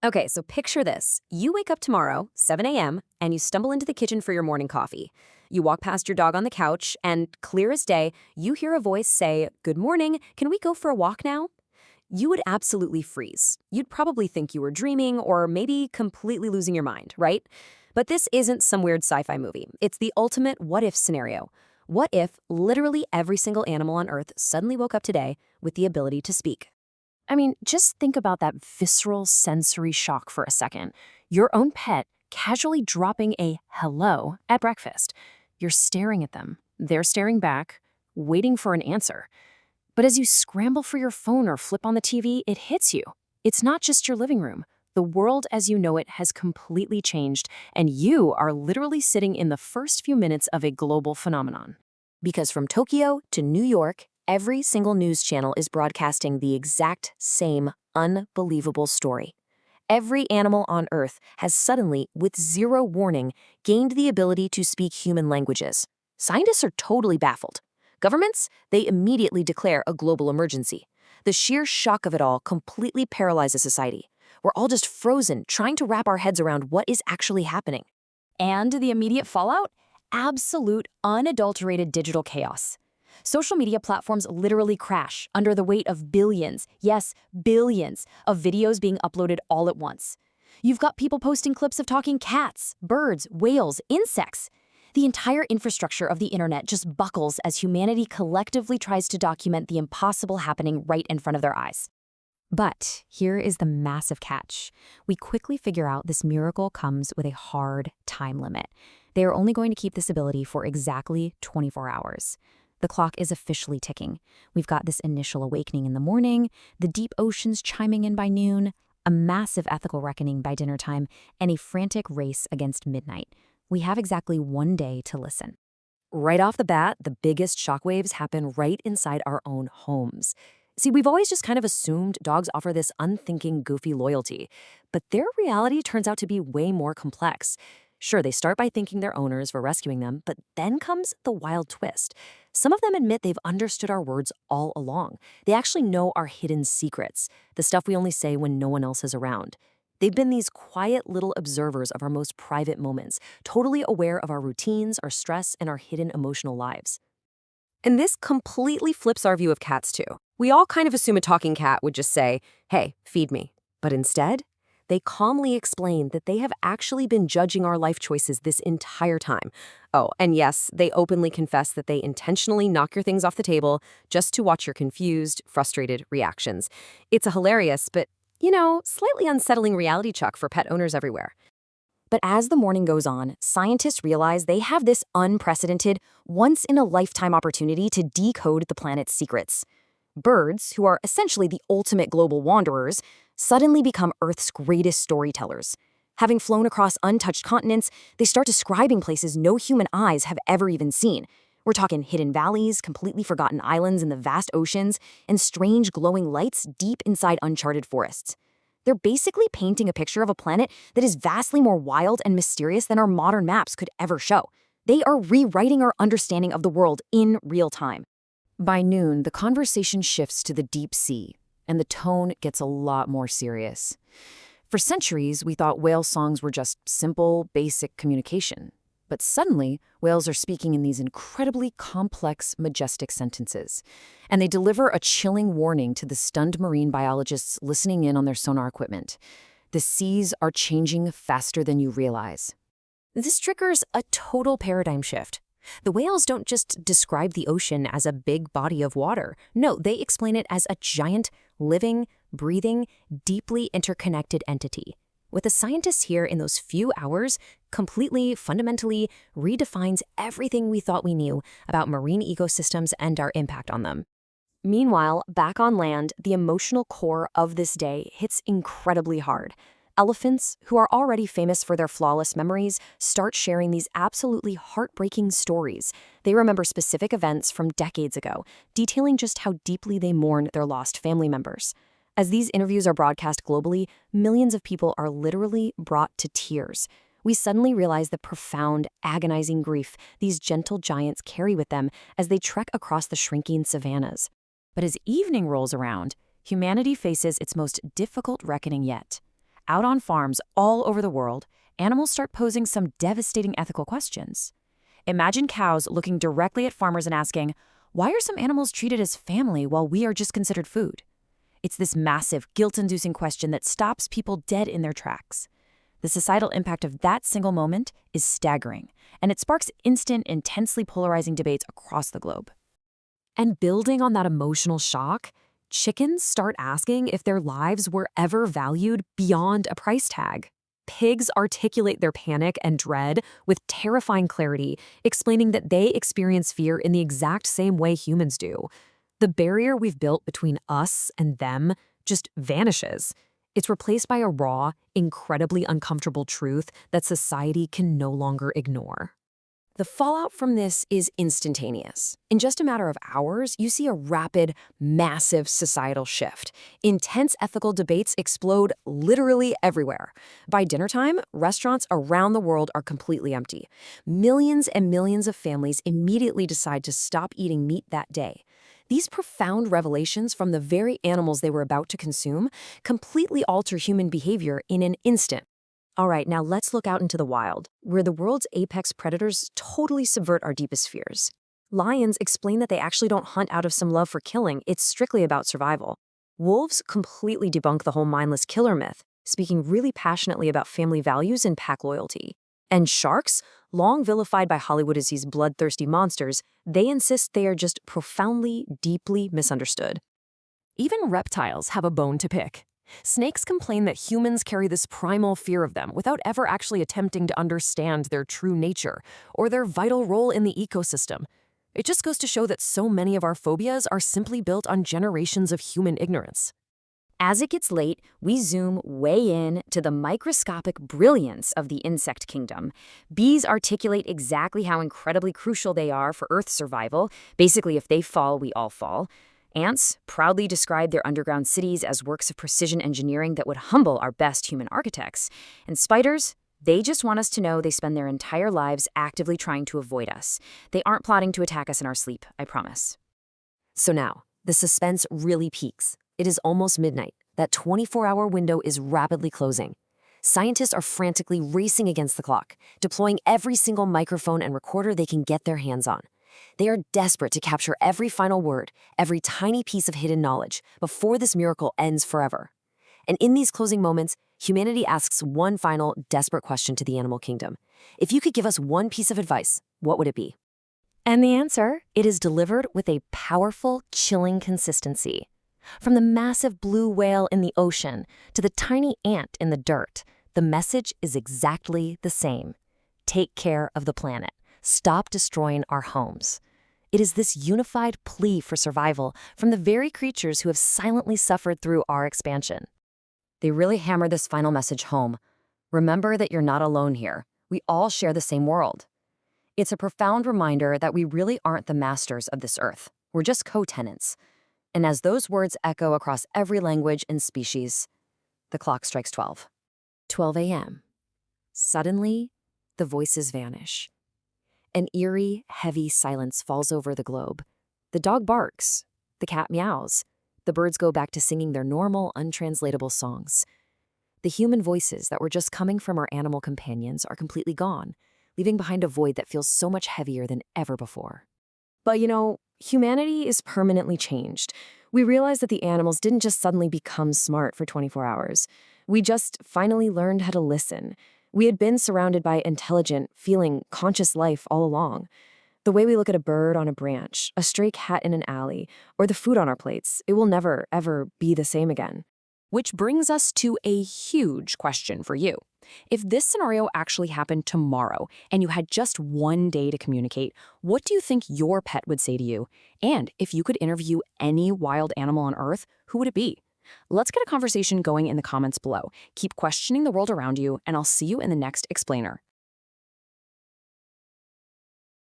Okay, so picture this. You wake up tomorrow, 7 a.m., and you stumble into the kitchen for your morning coffee. You walk past your dog on the couch, and clear as day, you hear a voice say, "Good morning, can we go for a walk now?" You would absolutely freeze. You'd probably think you were dreaming or maybe completely losing your mind, right? But this isn't some weird sci-fi movie. It's the ultimate what-if scenario. What if literally every single animal on Earth suddenly woke up today with the ability to speak? I mean, just think about that visceral sensory shock for a second. Your own pet casually dropping a hello at breakfast. You're staring at them. They're staring back, waiting for an answer. But as you scramble for your phone or flip on the TV, it hits you. It's not just your living room. The world as you know it has completely changed, and you are literally sitting in the first few minutes of a global phenomenon. Because from Tokyo to New York, every single news channel is broadcasting the exact same unbelievable story. Every animal on Earth has suddenly, with zero warning, gained the ability to speak human languages. Scientists are totally baffled. Governments, they immediately declare a global emergency. The sheer shock of it all completely paralyzes society. We're all just frozen, trying to wrap our heads around what is actually happening. And the immediate fallout? Absolute, unadulterated digital chaos. Social media platforms literally crash under the weight of billions, yes, billions, of videos being uploaded all at once. You've got people posting clips of talking cats, birds, whales, insects. The entire infrastructure of the internet just buckles as humanity collectively tries to document the impossible happening right in front of their eyes. But here is the massive catch. We quickly figure out this miracle comes with a hard time limit. They are only going to keep this ability for exactly 24 hours. The clock is officially ticking. We've got this initial awakening in the morning, the deep oceans chiming in by noon, a massive ethical reckoning by dinner time, and a frantic race against midnight. We have exactly 1 day to listen. Right off the bat, the biggest shockwaves happen right inside our own homes. See, we've always just kind of assumed dogs offer this unthinking, goofy loyalty, but their reality turns out to be way more complex. Sure, they start by thanking their owners for rescuing them, but then comes the wild twist. Some of them admit they've understood our words all along. They actually know our hidden secrets, the stuff we only say when no one else is around. They've been these quiet little observers of our most private moments, totally aware of our routines, our stress, and our hidden emotional lives. And this completely flips our view of cats, too. We all kind of assume a talking cat would just say, "Hey, feed me." But instead, they calmly explain that they have actually been judging our life choices this entire time. Oh, and yes, they openly confess that they intentionally knock your things off the table just to watch your confused, frustrated reactions. It's a hilarious, but, slightly unsettling reality check for pet owners everywhere. But as the morning goes on, scientists realize they have this unprecedented, once-in-a-lifetime opportunity to decode the planet's secrets. Birds, who are essentially the ultimate global wanderers, suddenly become Earth's greatest storytellers. Having flown across untouched continents, they start describing places no human eyes have ever even seen. We're talking hidden valleys, completely forgotten islands in the vast oceans, and strange glowing lights deep inside uncharted forests. They're basically painting a picture of a planet that is vastly more wild and mysterious than our modern maps could ever show. They are rewriting our understanding of the world in real time. By noon, the conversation shifts to the deep sea, and the tone gets a lot more serious. For centuries, we thought whale songs were just simple, basic communication. But suddenly, whales are speaking in these incredibly complex, majestic sentences. And they deliver a chilling warning to the stunned marine biologists listening in on their sonar equipment. The seas are changing faster than you realize. This triggers a total paradigm shift. The whales don't just describe the ocean as a big body of water. No, they explain it as a giant, living, breathing, deeply interconnected entity. What the scientists hear in those few hours completely, fundamentally redefines everything we thought we knew about marine ecosystems and our impact on them. Meanwhile, back on land, the emotional core of this day hits incredibly hard. Elephants, who are already famous for their flawless memories, start sharing these absolutely heartbreaking stories. They remember specific events from decades ago, detailing just how deeply they mourn their lost family members. As these interviews are broadcast globally, millions of people are literally brought to tears. We suddenly realize the profound, agonizing grief these gentle giants carry with them as they trek across the shrinking savannas. But as evening rolls around, humanity faces its most difficult reckoning yet. Out on farms all over the world, animals start posing some devastating ethical questions. Imagine cows looking directly at farmers and asking, why are some animals treated as family while we are just considered food? It's this massive, guilt-inducing question that stops people dead in their tracks. The societal impact of that single moment is staggering, and it sparks instant, intensely polarizing debates across the globe. And building on that emotional shock, chickens start asking if their lives were ever valued beyond a price tag. Pigs articulate their panic and dread with terrifying clarity, explaining that they experience fear in the exact same way humans do. The barrier we've built between us and them just vanishes. It's replaced by a raw, incredibly uncomfortable truth that society can no longer ignore. The fallout from this is instantaneous. In just a matter of hours, you see a rapid, massive societal shift. Intense ethical debates explode literally everywhere. By dinner time, restaurants around the world are completely empty. Millions and millions of families immediately decide to stop eating meat that day. These profound revelations from the very animals they were about to consume completely alter human behavior in an instant. All right, now let's look out into the wild, where the world's apex predators totally subvert our deepest fears. Lions explain that they actually don't hunt out of some love for killing, it's strictly about survival. Wolves completely debunk the whole mindless killer myth, speaking really passionately about family values and pack loyalty. And sharks, long vilified by Hollywood as these bloodthirsty monsters, they insist they are just profoundly, deeply misunderstood. Even reptiles have a bone to pick. Snakes complain that humans carry this primal fear of them without ever actually attempting to understand their true nature or their vital role in the ecosystem. It just goes to show that so many of our phobias are simply built on generations of human ignorance. As it gets late, we zoom way in to the microscopic brilliance of the insect kingdom. Bees articulate exactly how incredibly crucial they are for Earth's survival. Basically, if they fall, we all fall. Ants proudly describe their underground cities as works of precision engineering that would humble our best human architects. And spiders, they just want us to know they spend their entire lives actively trying to avoid us. They aren't plotting to attack us in our sleep, I promise. So now, the suspense really peaks. It is almost midnight. That 24-hour window is rapidly closing. Scientists are frantically racing against the clock, deploying every single microphone and recorder they can get their hands on. They are desperate to capture every final word, every tiny piece of hidden knowledge, before this miracle ends forever. And in these closing moments, humanity asks one final, desperate question to the animal kingdom. If you could give us one piece of advice, what would it be? And the answer, it is delivered with a powerful, chilling consistency. From the massive blue whale in the ocean to the tiny ant in the dirt, the message is exactly the same. Take care of the planet. Stop destroying our homes. It is this unified plea for survival from the very creatures who have silently suffered through our expansion. They really hammer this final message home. Remember that you're not alone here. We all share the same world. It's a profound reminder that we really aren't the masters of this earth. We're just co-tenants. And as those words echo across every language and species, the clock strikes 12. 12 a.m. Suddenly, the voices vanish. An eerie, heavy silence falls over the globe. The dog barks. The cat meows. The birds go back to singing their normal, untranslatable songs. The human voices that were just coming from our animal companions are completely gone, leaving behind a void that feels so much heavier than ever before. But humanity is permanently changed. We realize that the animals didn't just suddenly become smart for 24 hours. We just finally learned how to listen. We had been surrounded by intelligent, feeling, conscious life all along. The way we look at a bird on a branch, a stray cat in an alley, or the food on our plates, it will never, ever be the same again. Which brings us to a huge question for you. If this scenario actually happened tomorrow and you had just one day to communicate, what do you think your pet would say to you? And if you could interview any wild animal on Earth, who would it be? Let's get a conversation going in the comments below. Keep questioning the world around you, and I'll see you in the next explainer.